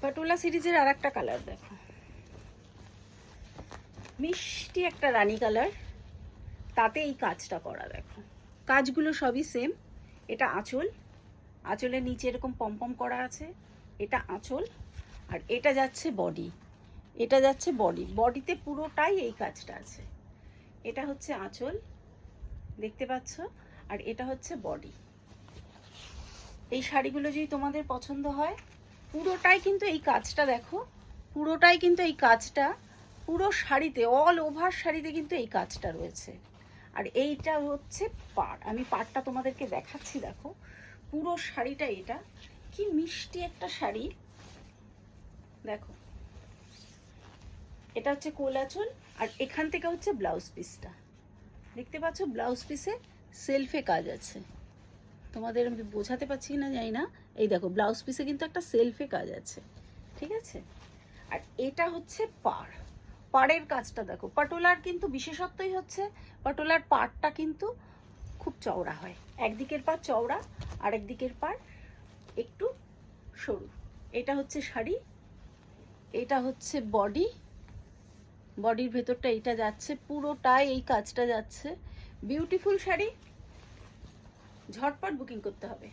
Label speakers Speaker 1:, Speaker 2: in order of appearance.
Speaker 1: পাটোলা সিরিজের আর একটা কালার দেখো, মিষ্টি একটা রানী কালার, তাতে এই কাজটা করা। দেখো কাজগুলো সবই সেম। এটা আঁচল, আঁচলের নিচে এরকম পমপম করা আছে, এটা আঁচল। আর এটা যাচ্ছে বডি, এটা যাচ্ছে বডি, বডিতে পুরোটাই এই কাজটা আছে। এটা হচ্ছে আঁচল, দেখতে পাচ্ছ, আর এটা হচ্ছে বডি। এই শাড়িগুলো যদি তোমাদের পছন্দ হয়, পুরোটাই কিন্তু এই কাজটা দেখো, পুরোটাই কিন্তু এই কাজটা, পুরো শাড়িতে, অল ওভার শাড়িতে কিন্তু এই কাজটা রয়েছে। আর এইটা হচ্ছে পাড়, আমি পাড়টা তোমাদেরকে দেখাচ্ছি। দেখো পুরো শাড়িটা, এটা কি মিষ্টি একটা শাড়ি। দেখো এটা হচ্ছে কোল আঁচল, আর এখান থেকে হচ্ছে ব্লাউজ পিসটা, দেখতে পাচ্ছ ব্লাউজ পিসে সেলফে কাজ আছে। তোমাদের আমি বোঝাতে পারছি না জানি না, এই দেখো ব্লাউজ পিসে কিন্তু একটা সেলফে কাজ আছে, ঠিক আছে। আর এটা হচ্ছে পাড়, পাড়ের কাজটা দেখো। পাটোলার কিন্তু বিশেষত্বই হচ্ছে পাটোলার পাড়টা কিন্তু খুব চওড়া হয়, একদিকের পাড় চওড়া আর একদিকের পাড় একটু সরু। এটা হচ্ছে শাড়ি, এটা হচ্ছে বডি, বডির ভেতরটা এটা যাচ্ছে, পুরোটাই এই কাজটা যাচ্ছে। বিউটিফুল শাড়ি, ঝটপট বুকিং করতে হবে।